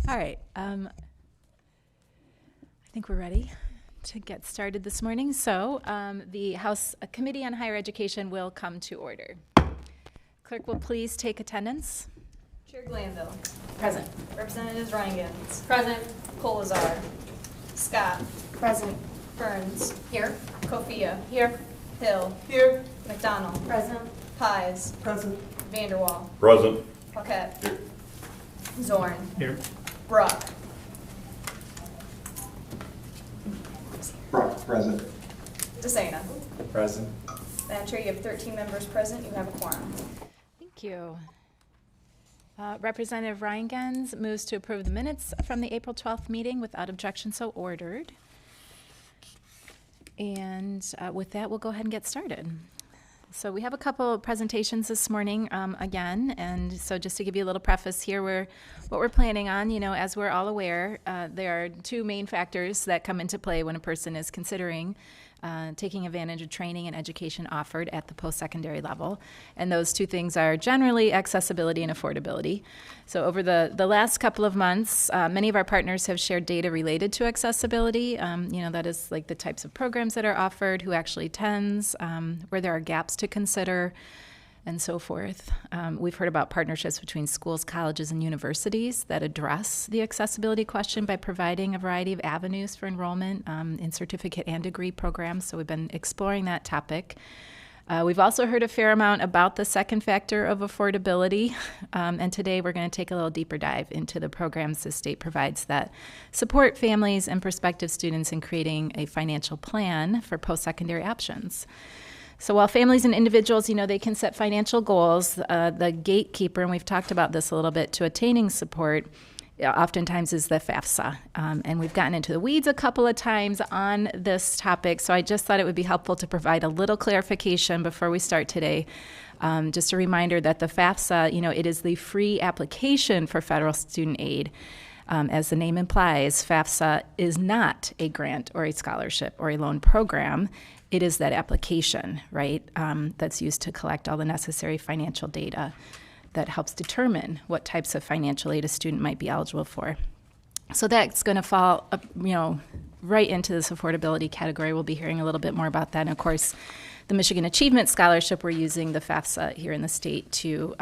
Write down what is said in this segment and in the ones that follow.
All right. I think we're ready to get started this morning. So the House Committee on Higher Education will come to order. Clerk will please take attendance. Chair Glanville. Present. Representatives Reingans. Present. Colazar. Scott. Present. Burns. Here. Kofia. Here. Hill. Here. McDonald. Present. Pies. Present. Vanderwall. Present. Paquette. Here. Zorn. Here. Bruck. Brock, present. DeSena. Present. Madam Chair, you have 13 members present. You have a quorum. Thank you. Representative Reingans moves to approve the minutes from the April 12th meeting without objection, so ordered. And with that, we'll go ahead and get started. So we have a couple of presentations this morning again, and so just to give you a little preface here, what we're planning on, as we're all aware, there are two main factors that come into play when a person is considering taking advantage of training and education offered at the post-secondary level. And those two things are generally accessibility and affordability. So over the last couple of months, many of our partners have shared data related to accessibility. That is like the types of programs that are offered, who actually attends, where there are gaps to consider, and so forth. We've heard about partnerships between schools, colleges, and universities that address the accessibility question by providing a variety of avenues for enrollment in certificate and degree programs. So we've been exploring that topic. We've also heard a fair amount about the second factor of affordability, and today we're going to take a little deeper dive into the programs the state provides that support families and prospective students in creating a financial plan for post-secondary options. So while families and individuals, they can set financial goals, the gatekeeper, and we've talked about this a little bit, to attaining support oftentimes is the FAFSA. And we've gotten into the weeds a couple of times on this topic, so I just thought it would be helpful to provide a little clarification before we start today. Just a reminder that the FAFSA, it is the free application for federal student aid. As the name implies, FAFSA is not a grant or a scholarship or a loan program. It is that application, right, that's used to collect all the necessary financial data that helps determine what types of financial aid a student might be eligible for. So that's going to fall, right into this affordability category. We'll be hearing a little bit more about that. And of course, the Michigan Achievement Scholarship, we're using the FAFSA here in the state to,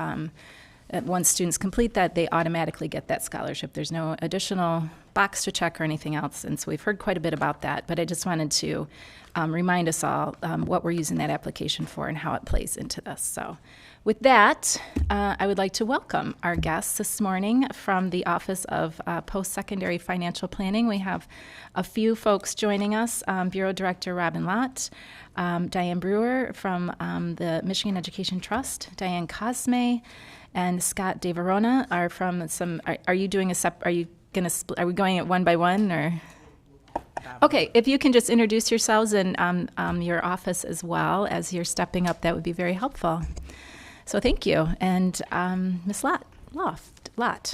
once students complete that, they automatically get that scholarship. There's no additional box to check or anything else. And so we've heard quite a bit about that, but I just wanted to remind us all what we're using that application for and how it plays into this. So with that, I would like to welcome our guests this morning from the Office of Post-Secondary Financial Planning. We have a few folks joining us, Bureau Director Robin Lott, Diane Brewer from the Michigan Education Trust, Diane Cosme, and Scott DeVerona are from some, are you doing are we going it one by one, or? Okay, if you can just introduce yourselves and your office as well as you're stepping up, that would be very helpful. So thank you. And Ms. Lott.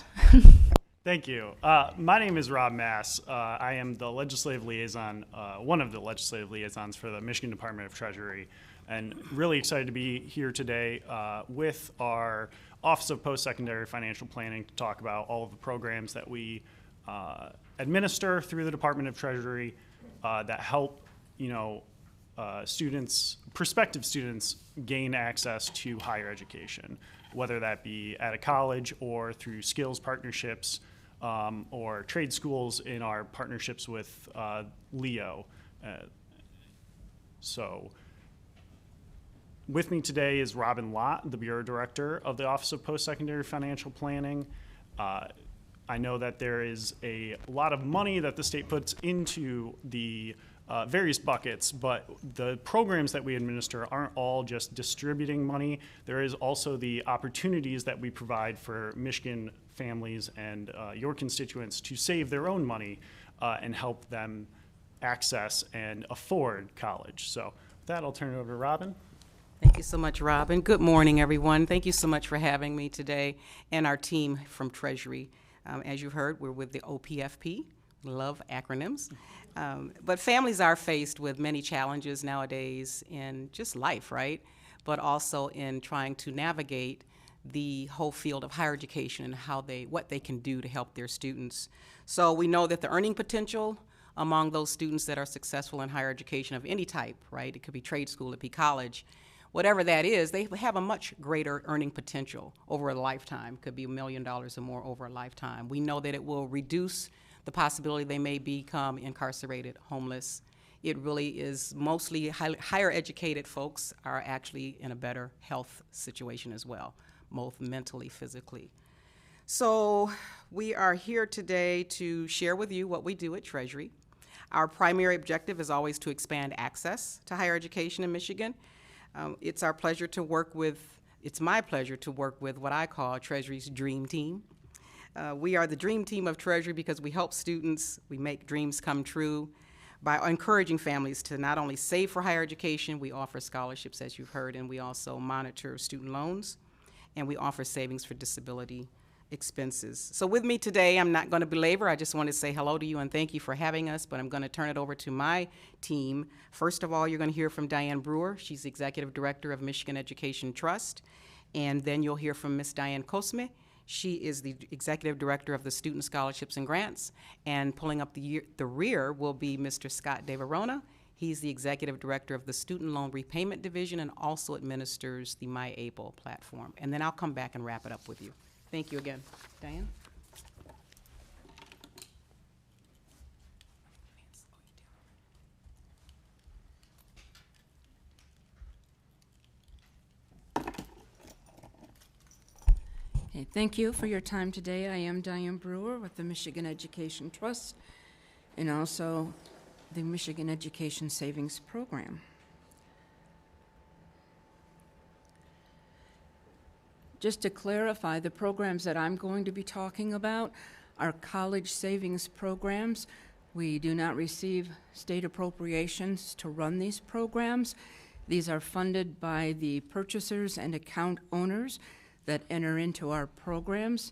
Thank you. My name is Rob Mass. I am the legislative liaison, one of the legislative liaisons for the Michigan Department of Treasury, and really excited to be here today with our Office of Post-Secondary Financial Planning to talk about all of the programs that we administer through the Department of Treasury that help, prospective students gain access to higher education, whether that be at a college or through skills partnerships or trade schools in our partnerships with LEO. So with me today is Robin Lott, the Bureau Director of the Office of Post-Secondary Financial Planning. I know that there is a lot of money that the state puts into the various buckets, but the programs that we administer aren't all just distributing money. There is also the opportunities that we provide for Michigan families and your constituents to save their own money and help them access and afford college. So with that, I'll turn it over to Robin. Thank you so much, Robin. Good morning, everyone. Thank you so much for having me today and our team from Treasury. As you heard, we're with the OPFP. Love acronyms. But families are faced with many challenges nowadays in just life, right? But also in trying to navigate the whole field of higher education and what they can do to help their students. So we know that the earning potential among those students that are successful in higher education of any type, right? It could be trade school, it could be college, whatever that is, they have a much greater earning potential over a lifetime. Could be $1 million or more over a lifetime. We know that it will reduce the possibility they may become incarcerated, homeless. It really is mostly higher educated folks are actually in a better health situation as well, both mentally, physically. So we are here today to share with you what we do at Treasury. Our primary objective is always to expand access to higher education in Michigan. It's my pleasure to work with what I call Treasury's Dream Team. We are the dream team of Treasury because we help students, we make dreams come true by encouraging families to not only save for higher education, we offer scholarships, as you've heard, and we also monitor student loans, and we offer savings for disability expenses. So with me today, I'm not going to belabor, I just want to say hello to you and thank you for having us, but I'm going to turn it over to my team. First of all, you're going to hear from Diane Brewer. She's the Executive Director of Michigan Education Trust, and then you'll hear from Ms. Diane Cosme. She is the Executive Director of the Student Scholarships and Grants, and pulling up the rear will be Mr. Scott DeVerona. He's the Executive Director of the Student Loan Repayment Division and also administers the MyAble platform. And then I'll come back and wrap it up with you. Thank you again. Diane? Okay, thank you for your time today. I am Diane Brewer with the Michigan Education Trust and also the Michigan Education Savings Program. Just to clarify, the programs that I'm going to be talking about are college savings programs. We do not receive state appropriations to run these programs. These are funded by the purchasers and account owners that enter into our programs.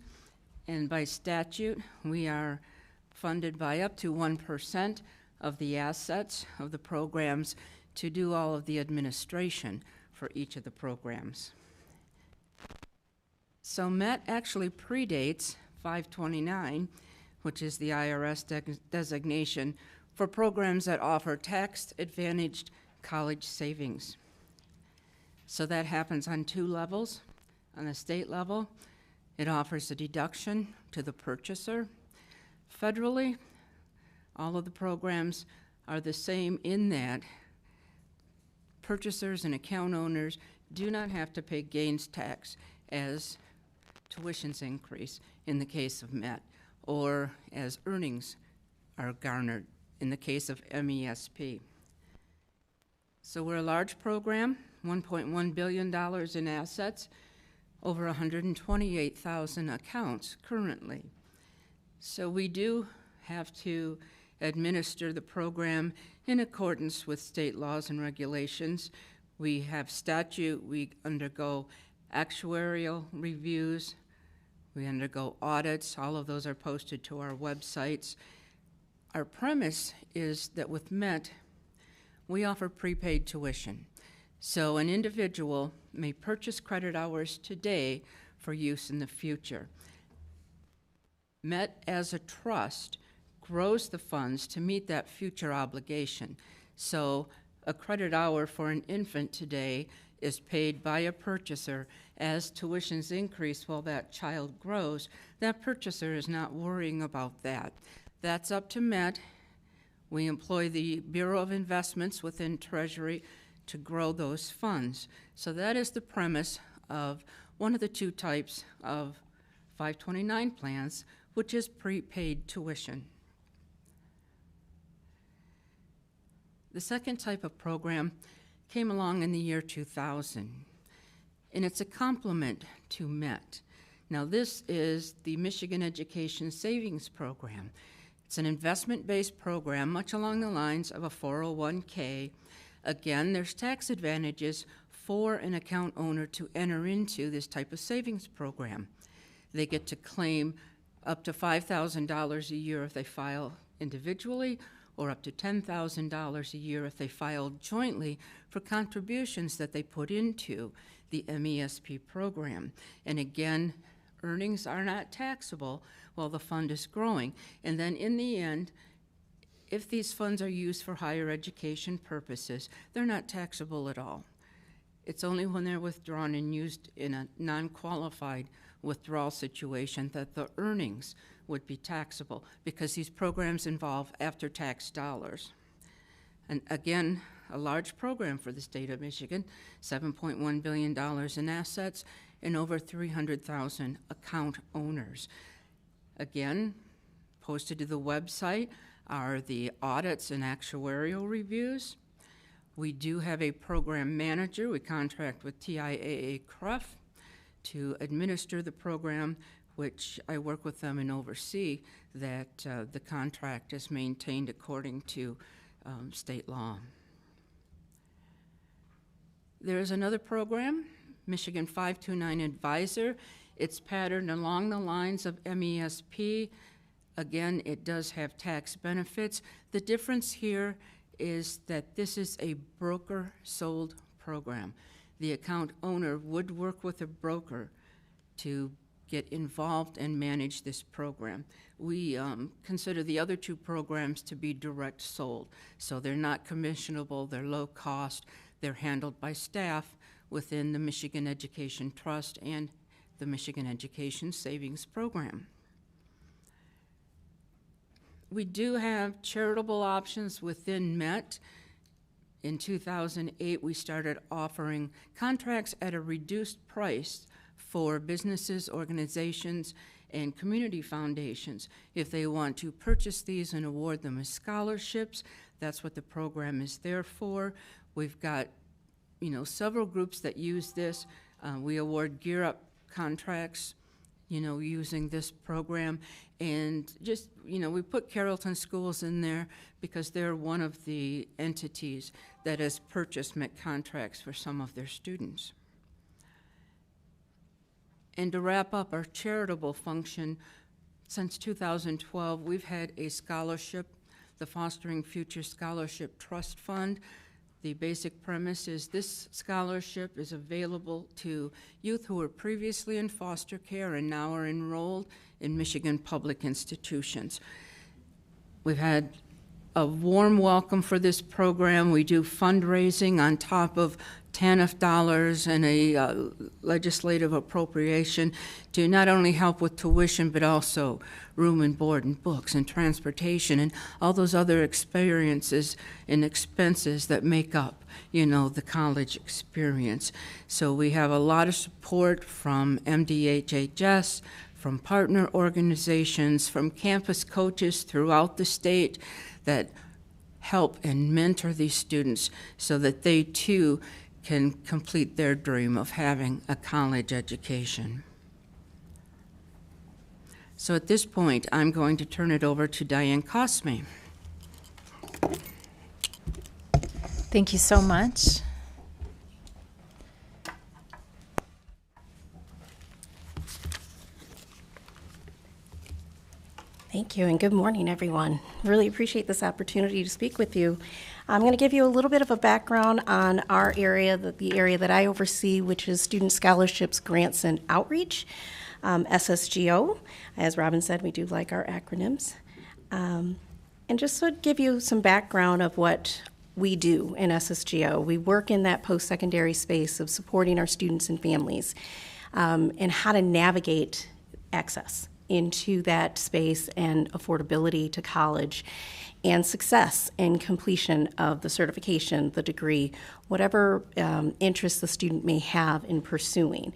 And by statute, we are funded by up to 1% of the assets of the programs to do all of the administration for each of the programs. So MET actually predates 529, which is the IRS designation for programs that offer tax-advantaged college savings. So that happens on two levels. On the state level, it offers a deduction to the purchaser. Federally, all of the programs are the same in that purchasers and account owners do not have to pay gains tax as tuitions increase in the case of MET, or as earnings are garnered in the case of MESP. So we're a large program, $1.1 billion in assets, over 128,000 accounts currently. So we do have to administer the program in accordance with state laws and regulations. We have statute, we undergo actuarial reviews, we undergo audits, all of those are posted to our websites. Our premise is that with MET, we offer prepaid tuition. So an individual may purchase credit hours today for use in the future. MET as a trust grows the funds to meet that future obligation. So a credit hour for an infant today is paid by a purchaser. As tuitions increase while that child grows, that purchaser is not worrying about that. That's up to MET. We employ the Bureau of Investments within Treasury to grow those funds. So that is the premise of one of the two types of 529 plans, which is prepaid tuition. The second type of program came along in the year 2000, and it's a complement to MET. Now this is the Michigan Education Savings Program. It's an investment-based program, much along the lines of a 401k. Again, there's tax advantages for an account owner to enter into this type of savings program. They get to claim up to $5,000 a year if they file individually, or up to $10,000 a year if they file jointly for contributions that they put into the MESP program. And again, earnings are not taxable while the fund is growing. And then in the end, if these funds are used for higher education purposes, they're not taxable at all. It's only when they're withdrawn and used in a non-qualified withdrawal situation that the earnings would be taxable, because these programs involve after-tax dollars. And again, a large program for the state of Michigan, $7.1 billion in assets and over 300,000 account owners. Again, posted to the website are the audits and actuarial reviews. We do have a program manager. We contract with TIAA CRUF to administer the program, which I work with them and oversee that the contract is maintained according to state law. There is another program, Michigan 529 Advisor. It's patterned along the lines of MESP. Again, it does have tax benefits. The difference here is that this is a broker-sold program. The account owner would work with a broker to get involved and manage this program. We consider the other two programs to be direct sold. So they're not commissionable, they're low cost, they're handled by staff within the Michigan Education Trust and the Michigan Education Savings Program. We do have charitable options within MET. In 2008, we started offering contracts at a reduced price for businesses, organizations, and community foundations. If they want to purchase these and award them as scholarships, that's what the program is there for. We've got, several groups that use this. We award Gear Up contracts, using this program. And just, we put Carrollton Schools in there because they're one of the entities that has purchased MET contracts for some of their students. And to wrap up our charitable function, since 2012, we've had a scholarship, the Fostering Future Scholarship Trust Fund. The basic premise is this scholarship is available to youth who were previously in foster care and now are enrolled in Michigan public institutions. We've had a warm welcome for this program. We do fundraising on top of TANF dollars and a legislative appropriation to not only help with tuition, but also room and board and books and transportation and all those other experiences and expenses that make up, the college experience. So we have a lot of support from MDHHS, from partner organizations, from campus coaches throughout the state that help and mentor these students so that they too can complete their dream of having a college education. So at this point, I'm going to turn it over to Diane Cosme. Thank you so much. Thank you, and good morning, everyone. Really appreciate this opportunity to speak with you. I'm going to give you a little bit of a background on our area, the area that I oversee, which is Student Scholarships, Grants, and Outreach, SSGO. As Robin said, we do like our acronyms. And just to give you some background of what we do in SSGO, we work in that post-secondary space of supporting our students and families and how to navigate access into that space and affordability to college and success and completion of the certification, the degree, whatever interest the student may have in pursuing.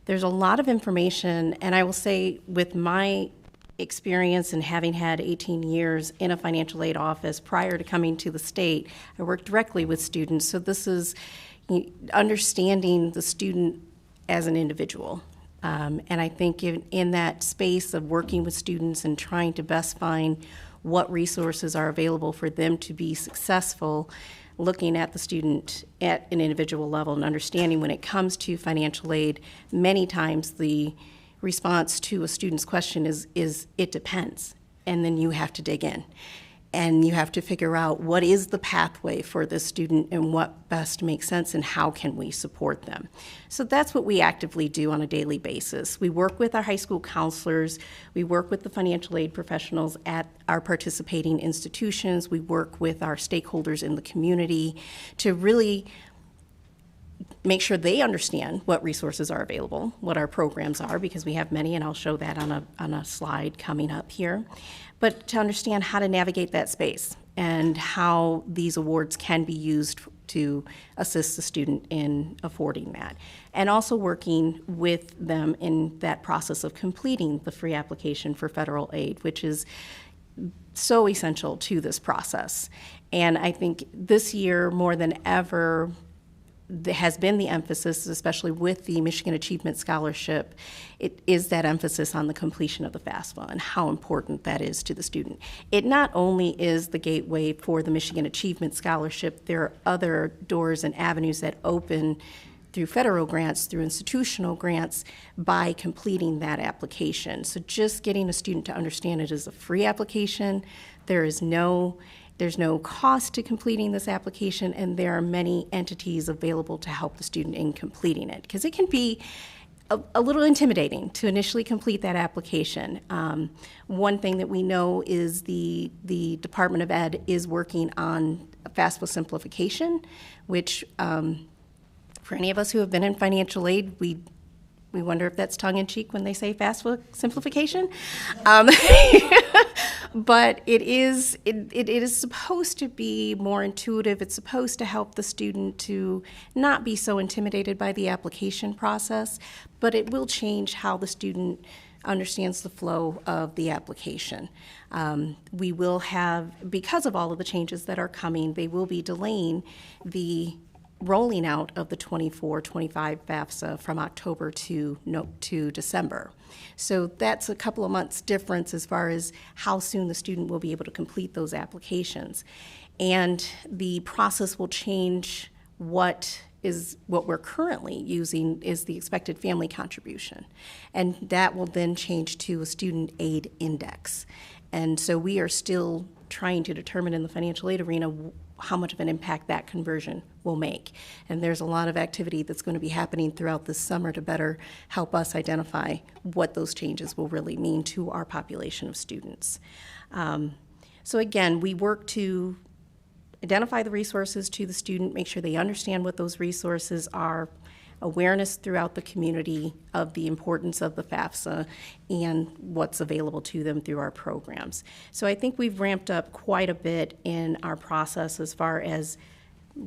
There's a lot of information, and I will say with my experience and having had 18 years in a financial aid office prior to coming to the state, I work directly with students, so this is understanding the student as an individual. And I think in that space of working with students and trying to best find what resources are available for them to be successful, looking at the student at an individual level and understanding when it comes to financial aid, many times the response to a student's question is it depends, and then you have to dig in. and you have to figure out what is the pathway for this student and what best makes sense and how can we support them. So that's what we actively do on a daily basis. We work with our high school counselors, we work with the financial aid professionals at our participating institutions, we work with our stakeholders in the community to really make sure they understand what resources are available, what our programs are, because we have many, and I'll show that on a slide coming up here. But to understand how to navigate that space and how these awards can be used to assist the student in affording that. And also working with them in that process of completing the free application for federal aid, which is so essential to this process. And I think this year, more than ever, has been the emphasis, especially with the Michigan Achievement Scholarship, it is that emphasis on the completion of the FAFSA and how important that is to the student. It not only is the gateway for the Michigan Achievement Scholarship, there are other doors and avenues that open through federal grants, through institutional grants, by completing that application. So just getting a student to understand it is a free application. There's no cost to completing this application, and there are many entities available to help the student in completing it, because it can be a little intimidating to initially complete that application. One thing that we know is the Department of Ed is working on FAFSA simplification, which for any of us who have been in financial aid, we wonder if that's tongue-in-cheek when they say FAFSA simplification. But it is supposed to be more intuitive. It's supposed to help the student to not be so intimidated by the application process, but it will change how the student understands the flow of the application. We will have, because of all of the changes that are coming, they will be delaying the rolling out of the 24-25 FAFSA from October to December. So that's a couple of months difference as far as how soon the student will be able to complete those applications. And the process will change. What we're currently using is the expected family contribution. And that will then change to a student aid index. And so we are still trying to determine in the financial aid arena how much of an impact that conversion will make. And there's a lot of activity that's going to be happening throughout this summer to better help us identify what those changes will really mean to our population of students. So again, we work to identify the resources to the student, make sure they understand what those resources are, awareness throughout the community of the importance of the FAFSA and what's available to them through our programs. So I think we've ramped up quite a bit in our process as far as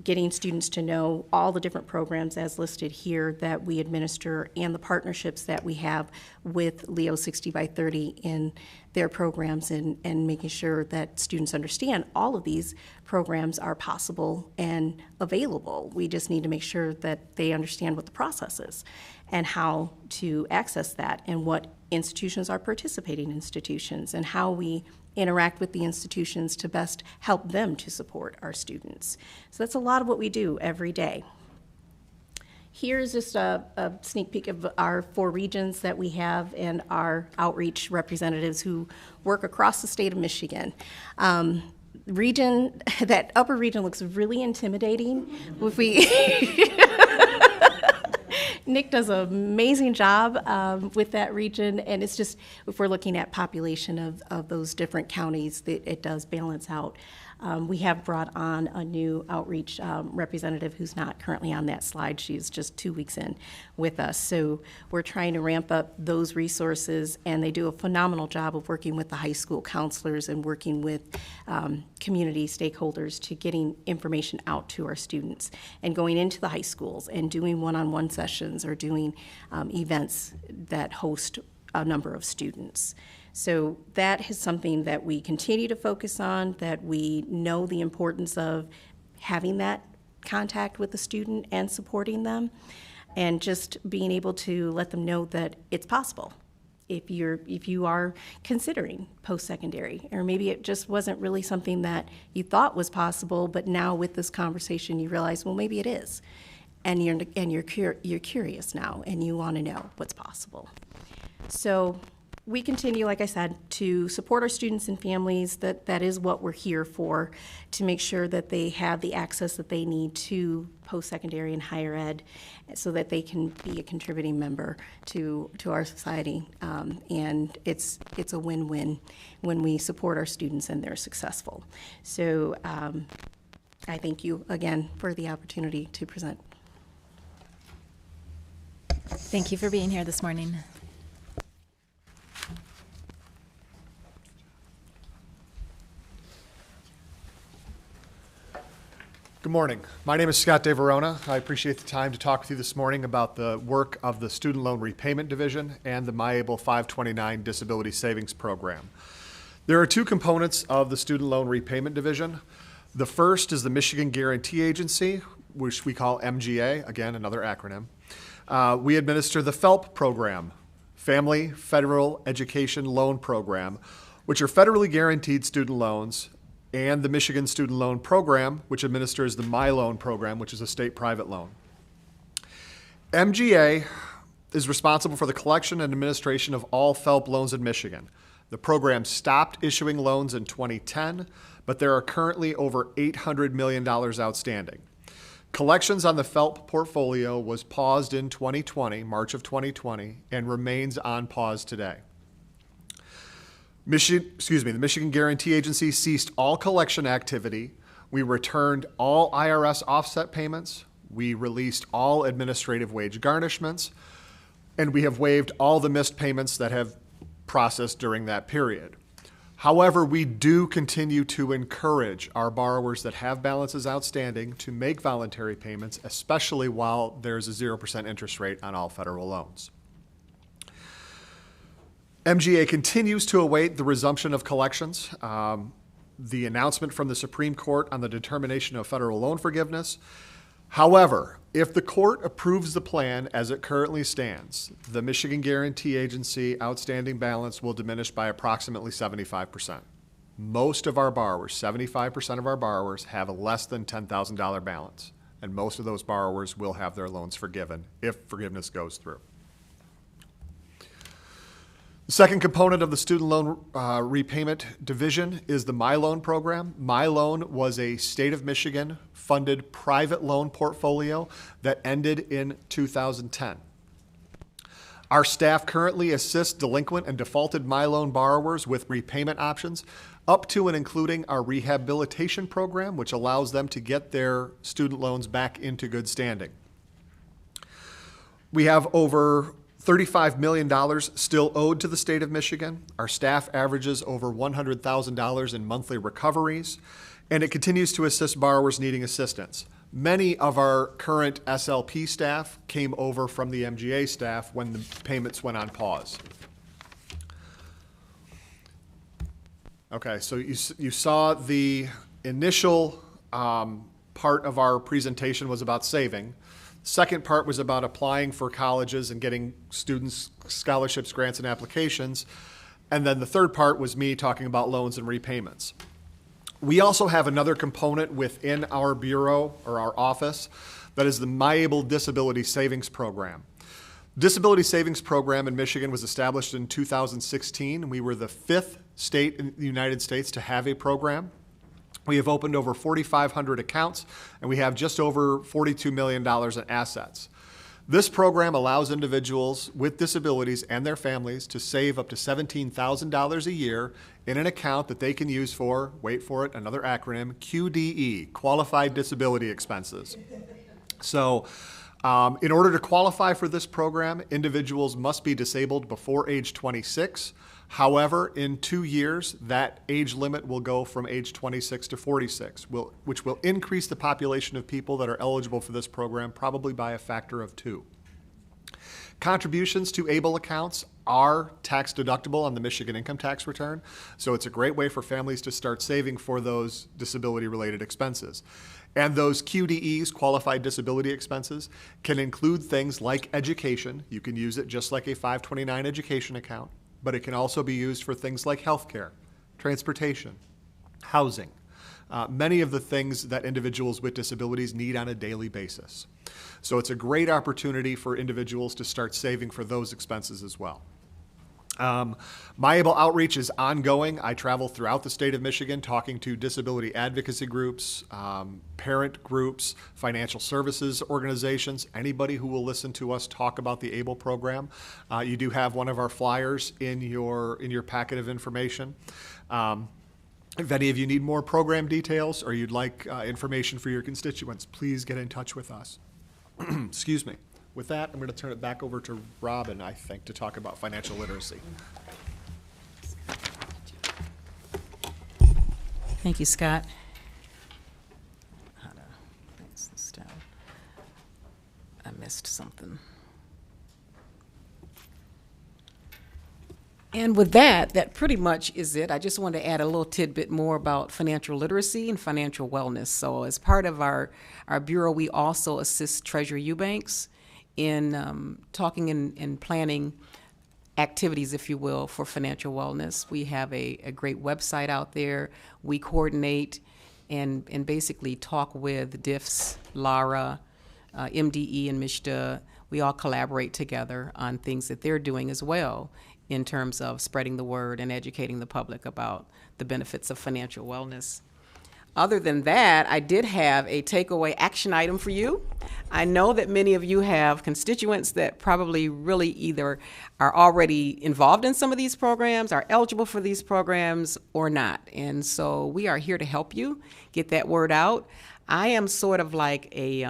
getting students to know all the different programs as listed here that we administer and the partnerships that we have with Leo 60 by 30 in their programs, and making sure that students understand all of these programs are possible and available. We just need to make sure that they understand what the process is and how to access that and what institutions are participating institutions and how we interact with the institutions to best help them to support our students. So that's a lot of what we do every day. Here's just a sneak peek of our 4 regions that we have and our outreach representatives who work across the state of Michigan. That upper region looks really intimidating. If we Nick does an amazing job with that region, and it's just, if we're looking at population of those different counties, it does balance out. We have brought on a new outreach representative who's not currently on that slide. She's just 2 weeks in with us. So we're trying to ramp up those resources, and they do a phenomenal job of working with the high school counselors and working with community stakeholders to getting information out to our students and going into the high schools and doing one-on-one sessions or doing events that host a number of students. So that is something that we continue to focus on, that we know the importance of having that contact with the student and supporting them, and just being able to let them know that it's possible. If you are considering post-secondary, or maybe it just wasn't really something that you thought was possible, but now with this conversation you realize, well, maybe it is, and you're curious now, and you want to know what's possible. So we continue, like I said, to support our students and families. That is what we're here for, to make sure that they have the access that they need to post-secondary and higher ed so that they can be a contributing member to our society. And it's a win-win when we support our students and they're successful. So I thank you again for the opportunity to present. Thank you for being here this morning. Good morning. My name is Scott DeVerona. I appreciate the time to talk with you this morning about the work of the Student Loan Repayment Division and the MyAble 529 Disability Savings Program. There are two components of the Student Loan Repayment Division. The first is the Michigan Guarantee Agency, which we call MGA, again, another acronym. We administer the FFELP program, Family Federal Education Loan Program, which are federally guaranteed student loans, and the Michigan Student Loan Program, which administers the MyLoan program, which is a state private loan. MGA is responsible for the collection and administration of all FFELP loans in Michigan. The program stopped issuing loans in 2010, but there are currently over $800 million outstanding. Collections on the FFELP portfolio was paused in 2020, March of 2020, and remains on pause today. The Michigan Guarantee Agency ceased all collection activity. We returned all IRS offset payments. We released all administrative wage garnishments, and we have waived all the missed payments that have processed during that period. However, we do continue to encourage our borrowers that have balances outstanding to make voluntary payments, especially while there's a 0% interest rate on all federal loans. MGA continues to await the resumption of collections, the announcement from the Supreme Court on the determination of federal loan forgiveness. However, if the court approves the plan as it currently stands, the Michigan Guarantee Agency outstanding balance will diminish by approximately 75%. Most of our borrowers, 75% of our borrowers, have a less than $10,000 balance, and most of those borrowers will have their loans forgiven if forgiveness goes through. The second component of the Student Loan Repayment Division is the MyLoan program. MyLoan was a state of Michigan funded private loan portfolio that ended in 2010. Our staff currently assists delinquent and defaulted MyLoan borrowers with repayment options up to and including our rehabilitation program, which allows them to get their student loans back into good standing. We have over $35 million still owed to the state of Michigan. Our staff averages over $100,000 in monthly recoveries, and it continues to assist borrowers needing assistance. Many of our current SLP staff came over from the MGA staff when the payments went on pause. Okay, so you saw the initial part of our presentation was about saving. Second part was about applying for colleges and getting students scholarships, grants, and applications. And then the third part was me talking about loans and repayments. We also have another component within our bureau or our office that is the MyAble Disability Savings Program. Disability Savings Program in Michigan was established in 2016. We were the 5th state in the United States to have a program. We have opened over 4,500 accounts, and we have just over $42 million in assets. This program allows individuals with disabilities and their families to save up to $17,000 a year in an account that they can use for, wait for it, another acronym, QDE, Qualified Disability Expenses. So in order to qualify for this program, individuals must be disabled before age 26. However, in 2 years, that age limit will go from age 26 to 46, which will increase the population of people that are eligible for this program probably by a factor of 2. Contributions to ABLE accounts are tax deductible on the Michigan income tax return, so it's a great way for families to start saving for those disability-related expenses. And those QDEs, qualified disability expenses, can include things like education. You can use it just like a 529 education account, but it can also be used for things like healthcare, transportation, housing, many of the things that individuals with disabilities need on a daily basis. So it's a great opportunity for individuals to start saving for those expenses as well. MyAble outreach is ongoing. I travel throughout the state of Michigan talking to disability advocacy groups, parent groups, financial services organizations, anybody who will listen to us talk about the ABLE program. You do have one of our flyers in your packet of information. If any of you need more program details or you'd like information for your constituents, please get in touch with us. Excuse me. With that, I'm going to turn it back over to Robin, I think, to talk about financial literacy. Thank you, Scott. How to fix this down? I missed something. And with that, that pretty much is it. I just wanted to add a little tidbit more about financial literacy and financial wellness. So as part of our bureau, we also assist Treasury Eubanks in talking and planning activities, if you will, for financial wellness. We have a great website out there. We coordinate and basically talk with DIFS, LARA, MDE, and MSHDA. We all collaborate together on things that they're doing as well in terms of spreading the word and educating the public about the benefits of financial wellness. Other than that, I did have a takeaway action item for you. I know that many of you have constituents that probably really either are already involved in some of these programs, are eligible for these programs, or not. And so we are here to help you get that word out. I am sort of like a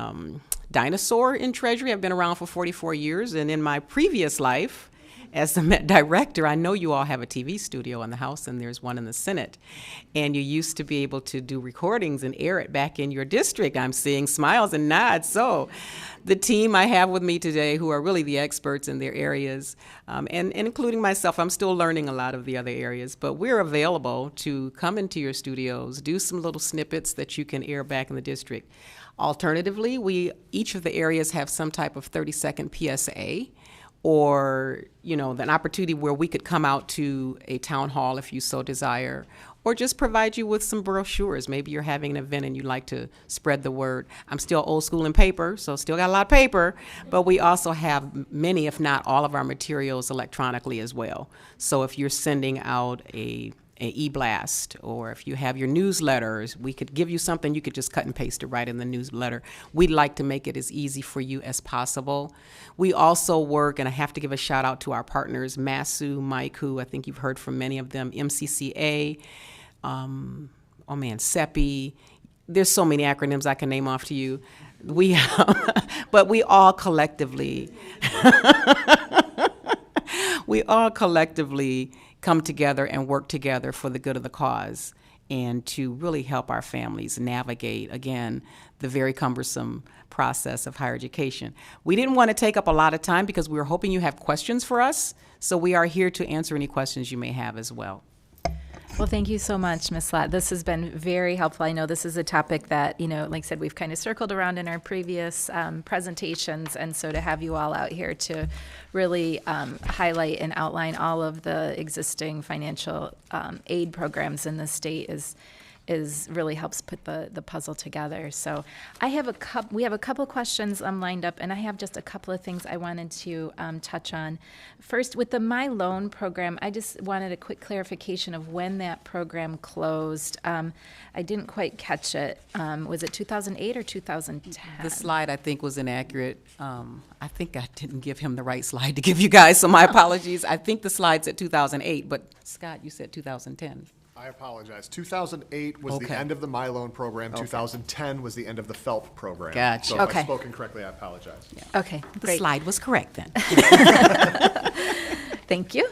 dinosaur in Treasury. I've been around for 44 years, and in my previous life, as the Met director, I know you all have a TV studio in the House and there's one in the Senate. And you used to be able to do recordings and air it back in your district. I'm seeing smiles and nods. So the team I have with me today, who are really the experts in their areas, and including myself, I'm still learning a lot of the other areas, but we're available to come into your studios, do some little snippets that you can air back in the district. Alternatively, each of the areas have some type of 30-second PSA, or, you know, an opportunity where we could come out to a town hall if you so desire, or just provide you with some brochures. Maybe you're having an event and you'd like to spread the word. I'm still old school in paper, so still got a lot of paper, but we also have many, if not all of our materials electronically as well. So if you're sending out an e-blast, or if you have your newsletters, we could give you something, you could just cut and paste it right in the newsletter. We'd like to make it as easy for you as possible. We also work, and I have to give a shout out to our partners, MASU, Mike, who I think you've heard from many of them, MCCA, CEPI. There's so many acronyms I can name off to you. But we all collectively, come together and work together for the good of the cause and to really help our families navigate, again, the very cumbersome process of higher education. We didn't want to take up a lot of time because we were hoping you have questions for us, so we are here to answer any questions you may have as well. Well, thank you so much, Ms. Slatt. This has been very helpful. I know this is a topic that, you know, like I said, we've kind of circled around in our previous presentations, and so to have you all out here to really highlight and outline all of the existing financial aid programs in the state is really helps put the puzzle together. So we have a couple questions lined up, and I have just a couple of things I wanted to touch on. First, with the My Loan program, I just wanted a quick clarification of when that program closed. I didn't quite catch it. Was it 2008 or 2010? The slide, I think, was inaccurate. I think I didn't give him the right slide to give you guys, so my apologies. I think the slide's at 2008, but Scott, you said 2010. I apologize. 2008 was the Okay. end of the My Loan program. 2010 was the end of the FELP program. Gotcha. So if Okay. I've spoken correctly, I apologize. Okay, The great. slide was correct then. Thank you.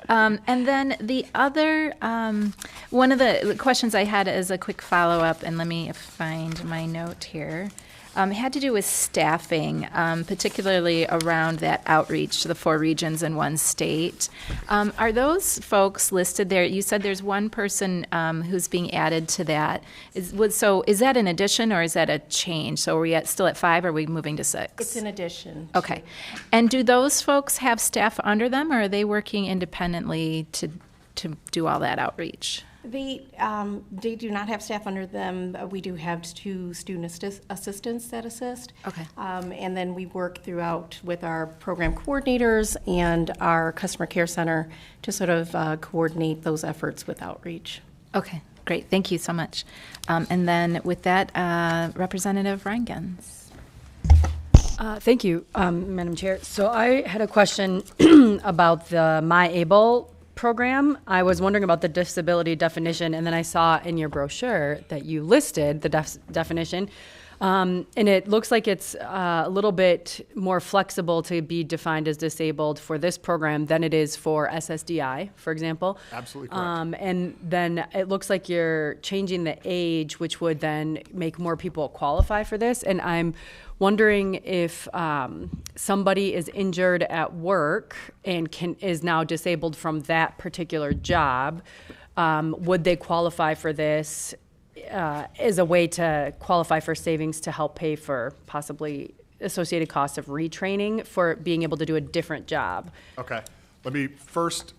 And then the other, one of the questions I had as a quick follow-up, and let me find my note here, had to do with staffing, particularly around that outreach to the 4 regions in 1 state. Are those folks listed there? You said there's one person who's being added to that. So is that an addition or is that a change? So are we still at 5 or are we moving to 6? It's an addition. Okay. And do those folks have staff under them, or are they working independently to do all that outreach? They do not have staff under them. We do have 2 student assistants that assist. Okay. And then we work throughout with our program coordinators and our customer care center to sort of coordinate those efforts with outreach. Okay, great. Thank you so much. And then with that, Representative Reingens. Thank you, Madam Chair. So I had a question about the MyAble program. I was wondering about the disability definition, and then I saw in your brochure that you listed the definition. And it looks like it's a little bit more flexible to be defined as disabled for this program than it is for SSDI, for example. Absolutely correct. And then it looks like you're changing the age, which would then make more people qualify for this. And I'm wondering if somebody is injured at work and is now disabled from that particular job, would they qualify for this as a way to qualify for savings to help pay for possibly associated costs of retraining for being able to do a different job? Okay. Let me first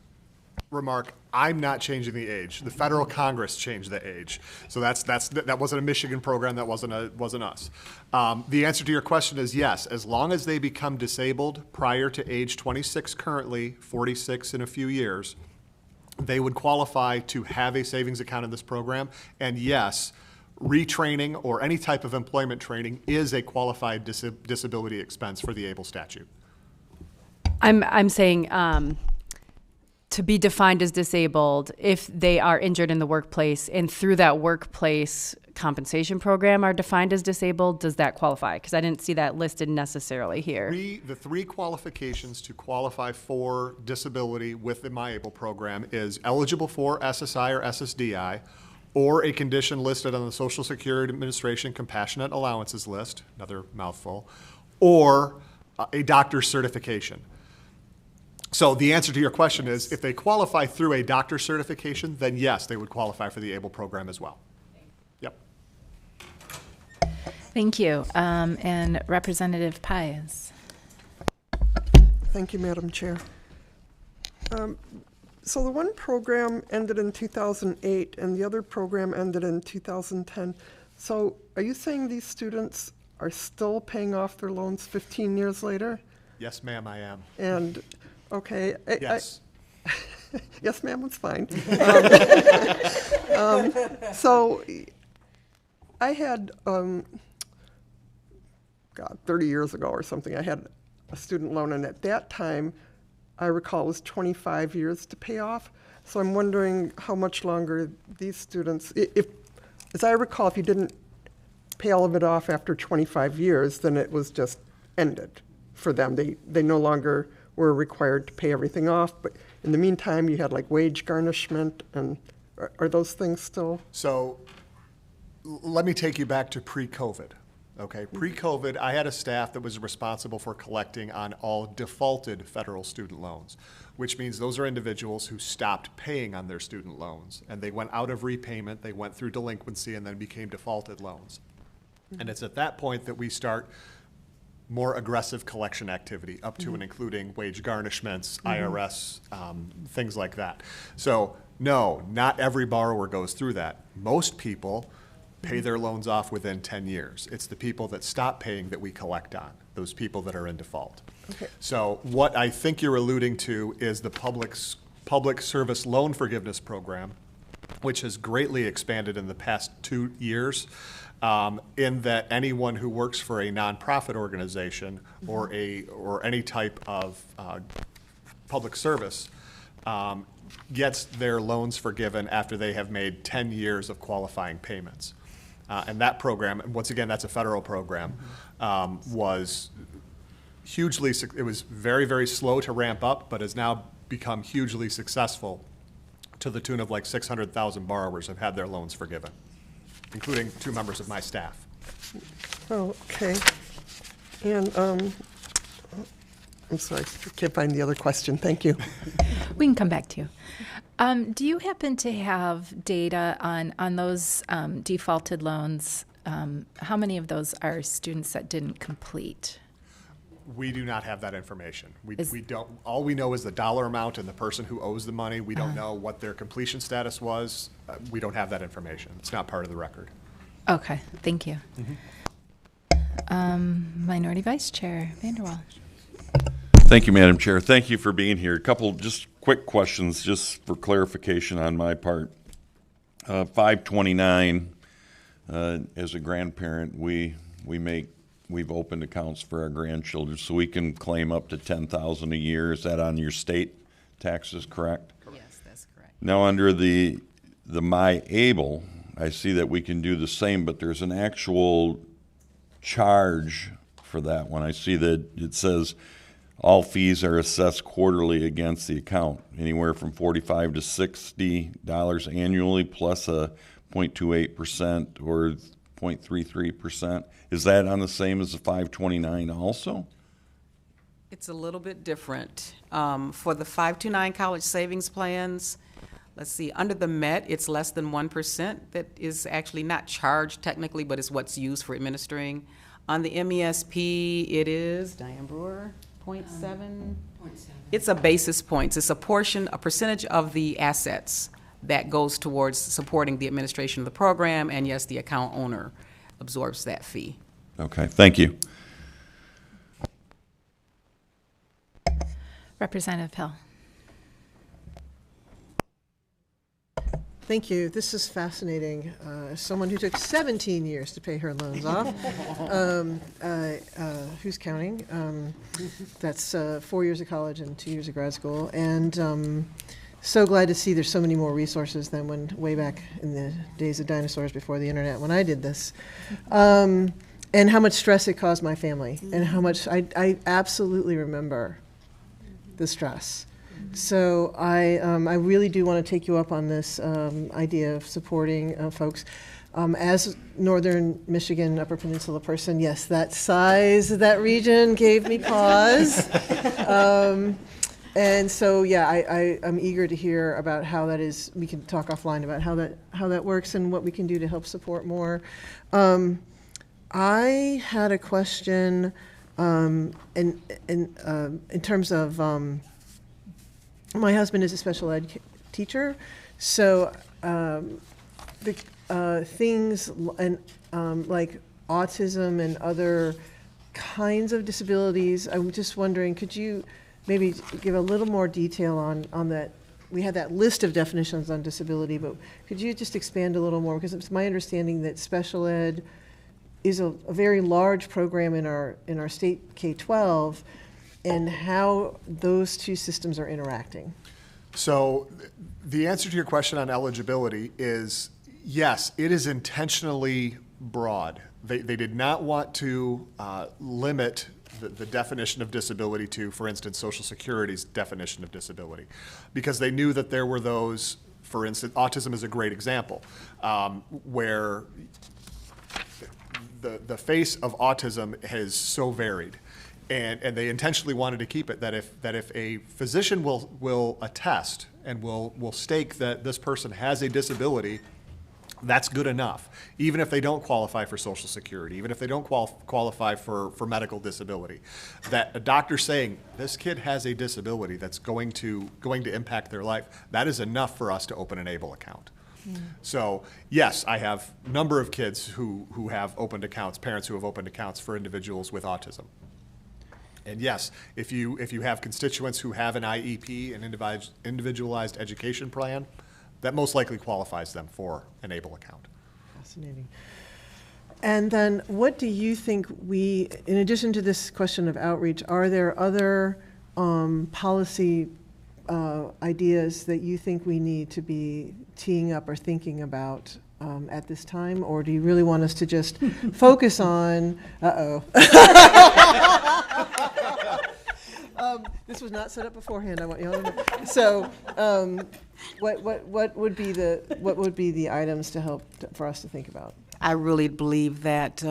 remark, I'm not changing the age. The federal Congress changed the age. So that wasn't a Michigan program, that wasn't us. The answer to your question is yes, as long as they become disabled prior to age 26 currently, 46 in a few years, they would qualify to have a savings account in this program. And yes, retraining or any type of employment training is a qualified disability expense for the ABLE statute. I'm saying to be defined as disabled if they are injured in the workplace and through that workplace compensation program are defined as disabled, does that qualify? Because I didn't see that listed necessarily here. The 3 qualifications to qualify for disability with the MyAble program is eligible for SSI or SSDI, or a condition listed on the Social Security Administration Compassionate Allowances List, another mouthful, or a doctor's certification. So the answer to your question is, if they qualify through a doctor's certification, then yes, they would qualify for the ABLE program as well. Yep. Thank you. And Representative Pies. Thank you, Madam Chair. So the one program ended in 2008 and the other program ended in 2010. So are you saying these students are still paying off their loans 15 years later? Yes, ma'am, I am. And, okay. Yes. Yes, ma'am, that's fine. So I had, 30 years ago or something, I had a student loan, and at that time, I recall it was 25 years to pay off. So I'm wondering how much longer these students, as I recall, if you didn't pay all of it off after 25 years, then it was just ended for them. They no longer were required to pay everything off, but in the meantime, you had like wage garnishment, and are those things still? So let me take you back to pre-COVID. Okay, pre-COVID, I had a staff that was responsible for collecting on all defaulted federal student loans, which means those are individuals who stopped paying on their student loans, and they went out of repayment, they went through delinquency, and then became defaulted loans. And it's at that point that we start more aggressive collection activity, up to and including wage garnishments, IRS, things like that. So no, not every borrower goes through that. Most people pay their loans off within 10 years. It's the people that stop paying that we collect on, those people that are in default. Okay. So what I think you're alluding to is the public service loan forgiveness program, which has greatly expanded in the past 2 years, in that anyone who works for a nonprofit organization or any type of public service gets their loans forgiven after they have made 10 years of qualifying payments. And that program, and once again, that's a federal program, was hugely, it was very, very slow to ramp up, but has now become hugely successful to the tune of like 600,000 borrowers have had their loans forgiven, including 2 members of my staff. Oh, okay. And I'm sorry, I can't find the other question. Thank you. We can come back to you. Do you happen to have data on those defaulted loans? How many of those are students that didn't complete? We do not have that information. We Is- don't, all we know is the dollar amount and the person who owes the money. We Uh-huh. don't know what their completion status was. We don't have that information. It's not part of the record. Okay, thank you. Minority Vice Chair Vanderwall. Thank you, Madam Chair. Thank you for being here. A couple just quick questions, just for clarification on my part. 529, as a grandparent, we've opened accounts for our grandchildren, so we can claim up to $10,000 a year. Is that on your state taxes, correct? Yes, that's correct. Now, under the My Able, I see that we can do the same, but there's an actual charge for that one. I see that it says all fees are assessed quarterly against the account, anywhere from $45 to $60 annually, plus a 0.28% or 0.33%. Is that on the same as the 529 also? It's a little bit different. For the 529 college savings plans, let's see, under the MET, it's less than 1% that is actually not charged technically, but is what's used for administering. On the MESP, it is, Diane Brewer, 0.7? It's a basis points. It's a percentage of the assets that goes towards supporting the administration of the program, and yes, the account owner absorbs that fee. Okay, thank you. Representative Hill. Thank you. This is fascinating. As someone who took 17 years to pay her loans off, who's counting? That's 4 years of college and 2 years of grad school. And so glad to see there's so many more resources than when way back in the days of dinosaurs before the internet when I did this. And how much stress it caused my family, and how much I absolutely remember the stress. So I really do want to take you up on this idea of supporting folks. As Northern Michigan Upper Peninsula person, yes, that size of that region gave me pause. And so, yeah, I'm eager to hear about how that is. We can talk offline about how that works and what we can do to help support more. I had a question in terms of my husband is a special ed teacher, so the things and like autism and other kinds of disabilities. I'm just wondering, could you maybe give a little more detail on that? We had that list of definitions on disability, but could you just expand a little more? Because it's my understanding that special ed is a very large program in our state K-12, and how those two systems are interacting. So the answer to your question on eligibility is yes, it is intentionally broad. They did not want to limit the definition of disability to, for instance, Social Security's definition of disability, because they knew that there were those, for instance, autism is a great example, where the face of autism has so varied. And they intentionally wanted to keep it that if a physician will attest and will stake that this person has a disability, that's good enough, even if they don't qualify for Social Security, even if they don't qualify for medical disability. That a doctor saying this kid has a disability that's going to impact their life, that is enough for us to open an ABLE account. So yes, I have a number of kids who have opened accounts, parents who have opened accounts for individuals with autism. And yes, if you have constituents who have an IEP, an individualized education plan, that most likely qualifies them for an ABLE account. Fascinating. And then what do you think in addition to this question of outreach, are there other policy ideas that you think we need to be teeing up or thinking about at this time? Or do you really want us to just focus on, this was not set up beforehand, I want you all to know. So what would be the items to help for us to think about? I really believe that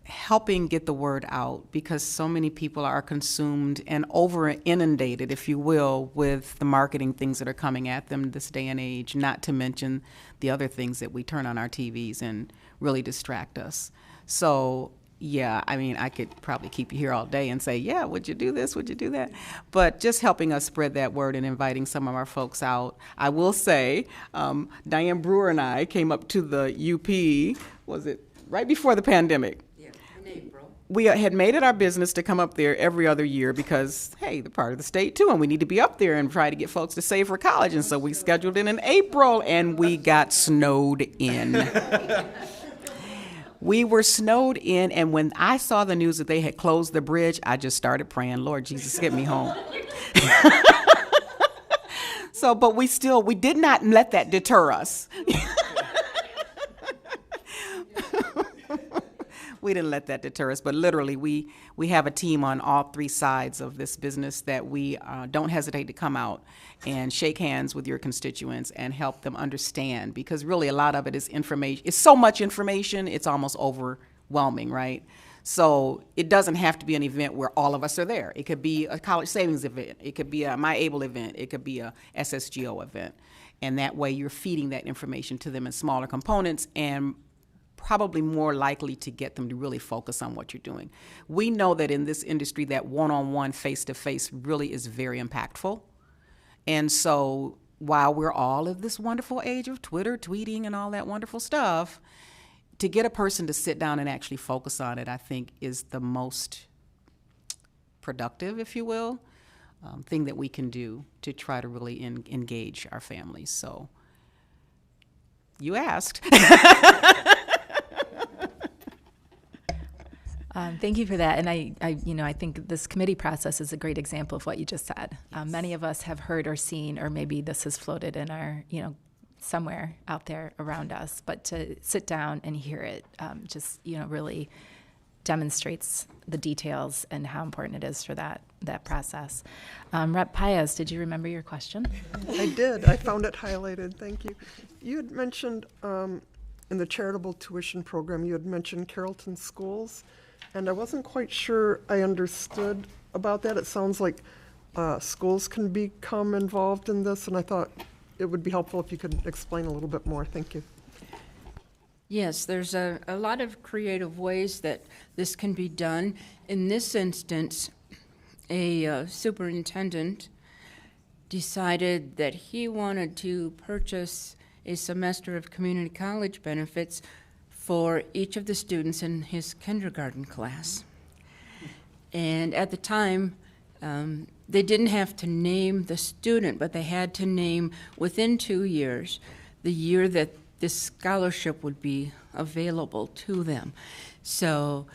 helping get the word out, because so many people are consumed and over inundated, if you will, with the marketing things that are coming at them this day and age, not to mention the other things that we turn on our TVs and really distract us. So yeah, I mean, I could probably keep you here all day and say, yeah, would you do this? Would you do that? But just helping us spread that word and inviting some of our folks out. I will say, Diane Brewer and I came up to the UP, was it right before the pandemic? Yeah, in April. We had made it our business to come up there every other year because, hey, they're part of the state too, and we need to be up there and try to get folks to save for college. And so we scheduled it in April, and we got snowed in. We were snowed in, and when I saw the news that they had closed the bridge, I just started praying, Lord Jesus, get me home. So, but we did not let that deter us. We didn't let that deter us, but literally we have a team on all three sides of this business that we don't hesitate to come out and shake hands with your constituents and help them understand, because really a lot of it is information. It's so much information, it's almost overwhelming, right? So it doesn't have to be an event where all of us are there. It could be a college savings event. It could be a My Able event. It could be a SSGO event. And that way you're feeding that information to them in smaller components and probably more likely to get them to really focus on what you're doing. We know that in this industry that one-on-one, face-to-face really is very impactful. And so while we're all of this wonderful age of Twitter, tweeting, and all that wonderful stuff, to get a person to sit down and actually focus on it, I think is the most productive, if you will, thing that we can do to try to really engage our families. So you asked. Thank you for that. And I think this committee process is a great example of what you just said. Yes. Many of us have heard or seen, or maybe this has floated in our, somewhere out there around us, but to sit down and hear it just, really demonstrates the details and how important it is for that process. Rep. Paez, did you remember your question? I did. I found it highlighted. Thank you. You had mentioned in the charitable tuition program, you had mentioned Carrollton Schools, and I wasn't quite sure I understood about that. It sounds like schools can become involved in this, and I thought it would be helpful if you could explain a little bit more. Thank you. Yes, there's a lot of creative ways that this can be done. In this instance, a superintendent decided that he wanted to purchase a semester of community college benefits for each of the students in his kindergarten class. And at the time, they didn't have to name the student, but they had to name within 2 years the year that this scholarship would be available to them. So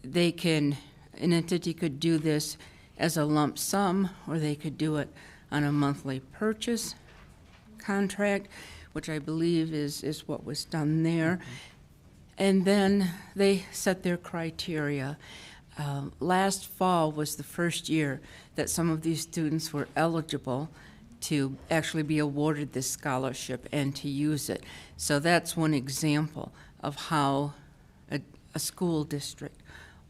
an entity could do this as a lump sum, or they could do it on a monthly purchase contract, which I believe is what was done there. And then they set their criteria. Last fall was the first year that some of these students were eligible to actually be awarded this scholarship and to use it. So that's one example of how a school district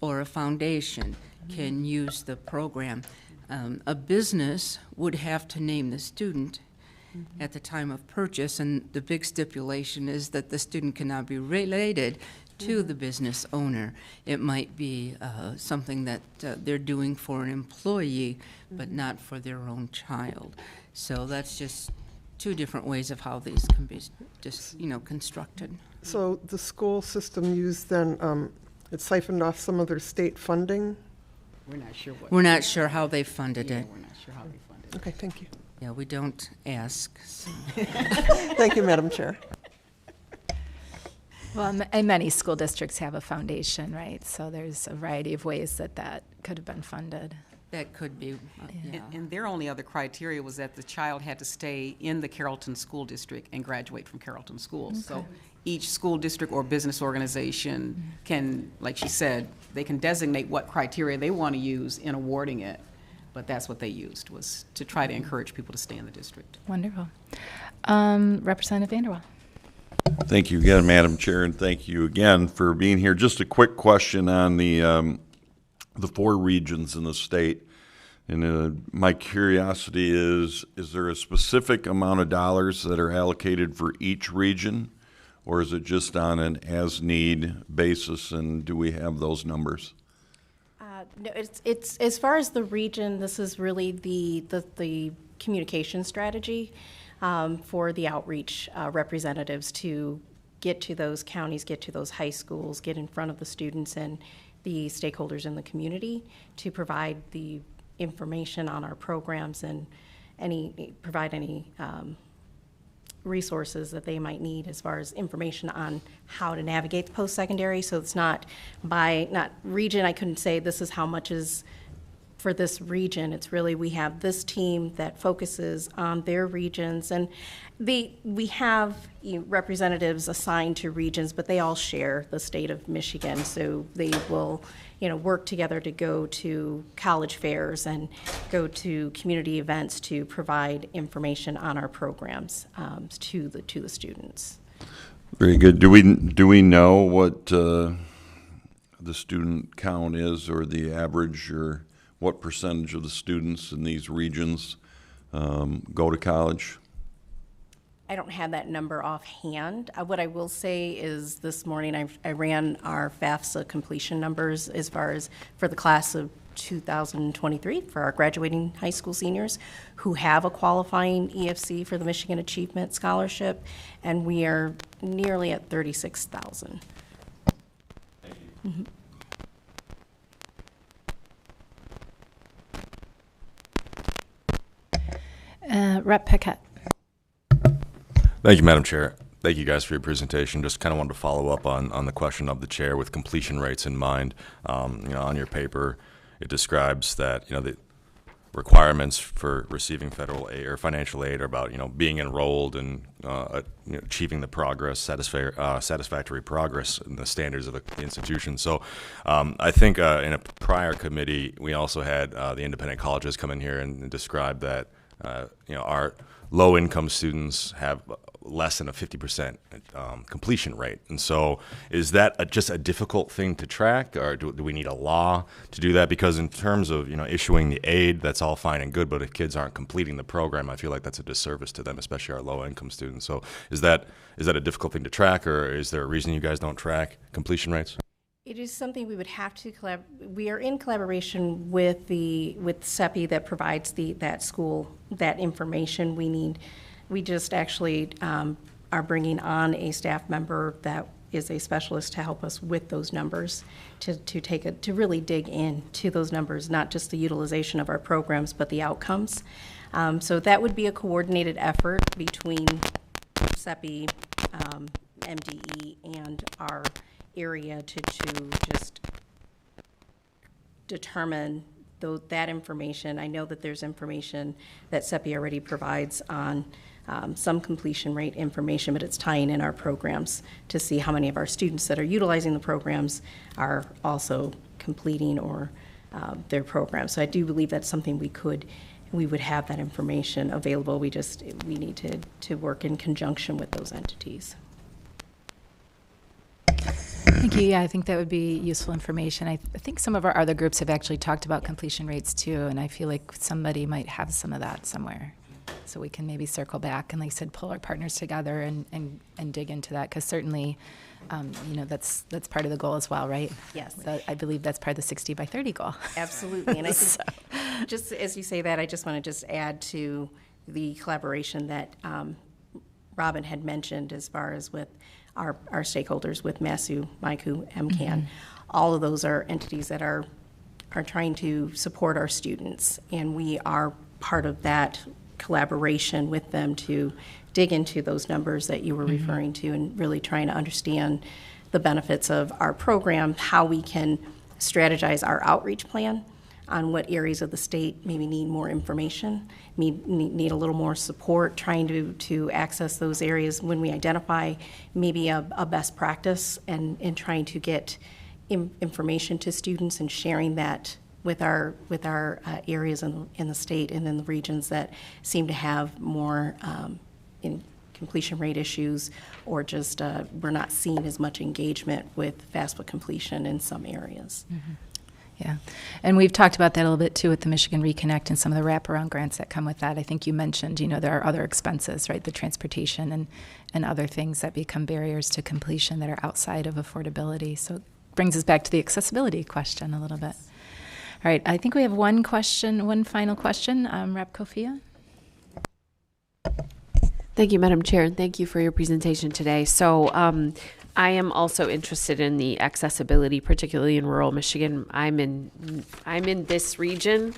or a foundation can use the program. A business would have to name the student at the time of purchase, and the big stipulation is that the student cannot be related to the business owner. It might be something that they're doing for an employee, but not for their own child. So that's just two different ways of how these can be just, constructed. So the school system used then, it siphoned off some of their state funding? We're not sure what. We're not sure how they funded it. We're not sure how they funded it. Okay, thank you. Yeah, we don't ask. So. Thank you, Madam Chair. Well, and many school districts have a foundation, right? So there's a variety of ways that could have been funded. That could be, yeah. And their only other criteria was that the child had to stay in the Carrollton School District and graduate from Carrollton Schools. So each school district or business organization can, like she said, they can designate what criteria they want to use in awarding it. But that's what they used, was to try to encourage people to stay in the district. Wonderful. Representative Vanderwall. Thank you again, Madam Chair, and thank you again for being here. Just a quick question on the 4 regions in the state. And my curiosity is there a specific amount of dollars that are allocated for each region? Or is it just on an as-need basis, and do we have those numbers? No, it's as far as the region, this is really the communication strategy for the outreach representatives to get to those counties, get to those high schools, get in front of the students and the stakeholders in the community to provide the information on our programs and provide any resources that they might need as far as information on how to navigate the post-secondary. So it's not region. I couldn't say this is how much is for this region. It's really, we have this team that focuses on their regions, and we have representatives assigned to regions, but they all share the state of Michigan, so they will work together to go to college fairs and go to community events to provide information on our programs to the students. Very good. Do we know what the student count is, or the average, or what percentage of the students in these regions go to college? I don't have that number offhand. What I will say is this morning I ran our FAFSA completion numbers as far as for the class of 2023 for our graduating high school seniors who have a qualifying EFC for the Michigan Achievement Scholarship, and we are nearly at 36,000. Mm-hmm. Rep. Paquette. Thank you, Madam Chair. Thank you guys for your presentation. Just kind of wanted to follow up on the question of the chair with completion rates in mind. On your paper, it describes that the requirements for receiving federal aid or financial aid are about being enrolled and achieving the progress, satisfactory progress in the standards of the institution. So I think in a prior committee we also had the independent colleges come in here and describe that our low-income students have less than a 50% completion rate. And so is that just a difficult thing to track, or do we need a law to do that? Because in terms of issuing the aid, that's all fine and good, but if kids aren't completing the program, I feel like that's a disservice to them, especially our low-income students. So is that a difficult thing to track, or is there a reason you guys don't track completion rates? It is something we would have to we are in collaboration with CEPI that provides that school that information we need. We just actually are bringing on a staff member that is a specialist to help us with those numbers, to really dig into those numbers, not just the utilization of our programs, but the outcomes. So that would be a coordinated effort between CEPI, MDE, and our area to just determine that information. I know that there's information that CEPI already provides on some completion rate information, but it's tying in our programs to see how many of our students that are utilizing the programs are also completing or their programs. So I do believe that's something we would have that information available. We need to work in conjunction with those entities. Thank you. Yeah, I think that would be useful information. I think some of our other groups have actually talked about completion rates too, and I feel like somebody might have some of that somewhere. So we can maybe circle back and, like I said, pull our partners together and dig into that, because certainly, that's part of the goal as well, right? Yes. I believe that's part of the 60 by 30 goal. Absolutely. And I think, just as you say that, I just want to add to the collaboration that Robin had mentioned as far as with our stakeholders with MASU, MICU, MCAN. Mm-hmm. All of those are entities that are trying to support our students, and we are part of that collaboration with them to dig into those numbers that you were mm-hmm. referring to, and really trying to understand the benefits of our program, how we can strategize our outreach plan on what areas of the state maybe need more information, need a little more support, trying to access those areas when we identify maybe a best practice, and trying to get information to students and sharing that with our areas in the state and in the regions that seem to have more in completion rate issues, or just we're not seeing as much engagement with FAFSA completion in some areas. Mm-hmm. Yeah, and we've talked about that a little bit too with the Michigan Reconnect and some of the wraparound grants that come with that. I think you mentioned, there are other expenses, right? The transportation and other things that become barriers to completion that are outside of affordability. So it brings us back to the accessibility question a little bit. All right, I think we have one final question. Rep. Kofia? Thank you, Madam Chair, and thank you for your presentation today. So I am also interested in the accessibility, particularly in rural Michigan. I'm in this region,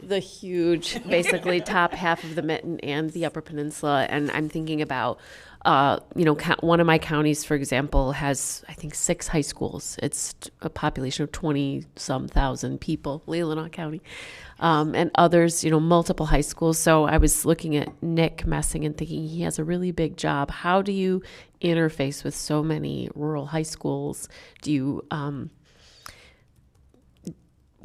the huge, basically top half of the Mitten and the Upper Peninsula, and I'm thinking about, one of my counties, for example, has, I think, 6 high schools. It's a population of 20-some thousand people, Leelanau County, and others, multiple high schools. So I was looking at Nick Messing and thinking he has a really big job. How do you interface with so many rural high schools? Do you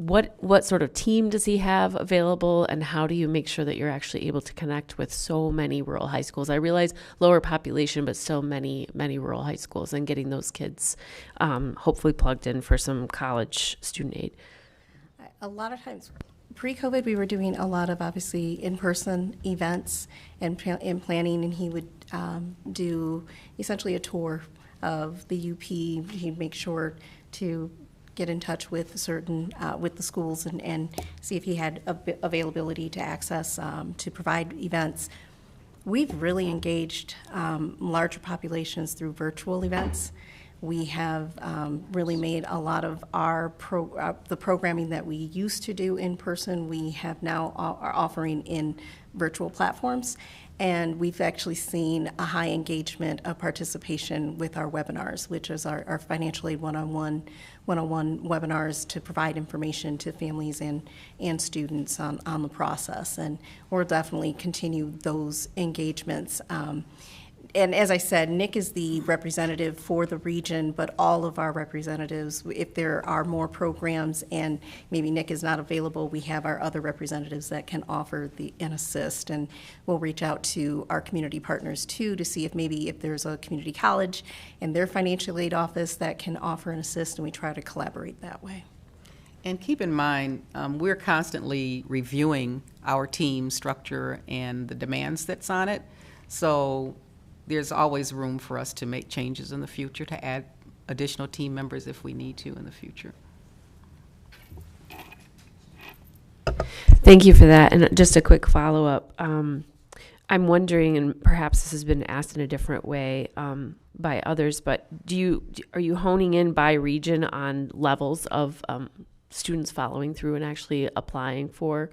what sort of team does he have available, and how do you make sure that you're actually able to connect with so many rural high schools? I realize lower population, but still many rural high schools, and getting those kids hopefully plugged in for some college student aid. A lot of times, pre-COVID, we were doing a lot of obviously in-person events and planning, and he would do essentially a tour of the UP. He'd make sure to get in touch with with the schools and see if he had availability to access to provide events. We've really engaged larger populations through virtual events. We have really made a lot of the programming that we used to do in person, we have now are offering in virtual platforms. And we've actually seen a high engagement of participation with our webinars, which is our financial aid one-on-one webinars to provide information to families and students on the process. And we'll definitely continue those engagements. And as I said, Nick is the representative for the region, but all of our representatives, if there are more programs and maybe Nick is not available, we have our other representatives that can offer and assist. And we'll reach out to our community partners too to see if there's a community college and their financial aid office that can offer and assist, and we try to collaborate that way. And keep in mind, we're constantly reviewing our team structure and the demands that's on it. So there's always room for us to make changes in the future, to add additional team members if we need to in the future. Thank you for that. And just a quick follow-up. I'm wondering, and perhaps this has been asked in a different way by others, but are you honing in by region on levels of students following through and actually applying for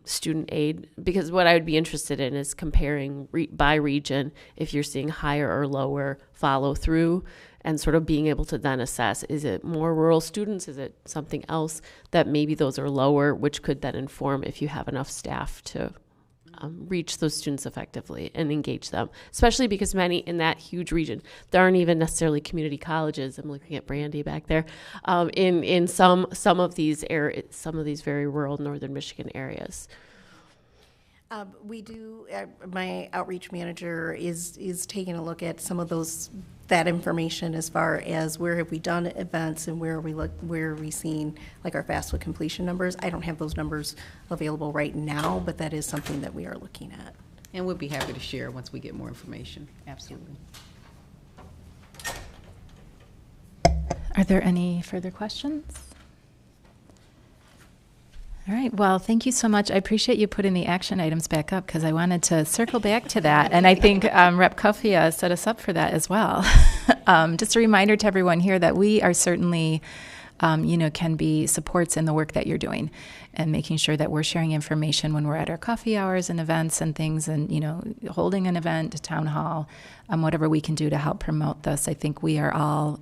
student aid? Because what I would be interested in is comparing by region, if you're seeing higher or lower follow through, and sort of being able to then assess, is it more rural students, is it something else that maybe those are lower, which could then inform if you have enough staff to reach those students effectively and engage them, especially because many in that huge region, there aren't even necessarily community colleges. I'm looking at Brandy back there, in some of these very rural northern Michigan areas. We do. My outreach manager is taking a look at some of that information as far as where have we done events and where are we seeing like our FAFSA completion numbers. I don't have those numbers available right now, but that is something that we are looking at. And we'll be happy to share once we get more information. Absolutely. Are there any further questions? All right, well, thank you so much. I appreciate you putting the action items back up because I wanted to circle back to that. And I think Rep. Kofia set us up for that as well. Just a reminder to everyone here that we are certainly, can be supports in the work that you're doing and making sure that we're sharing information when we're at our coffee hours and events and things and, holding an event, a town hall, whatever we can do to help promote this. I think we are all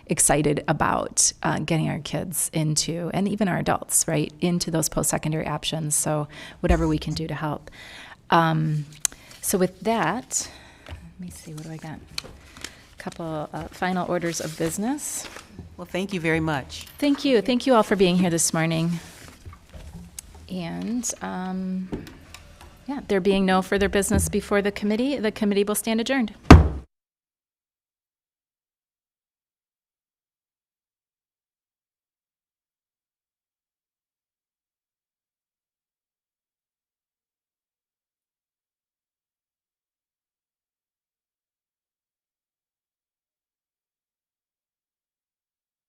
excited about getting our kids into, and even our adults, right, into those post-secondary options. So whatever we can do to help. So with that, let me see, what do I got? A couple final orders of business. Well, thank you very much. Thank you. Thank you all for being here this morning. And there being no further business before the committee will stand adjourned.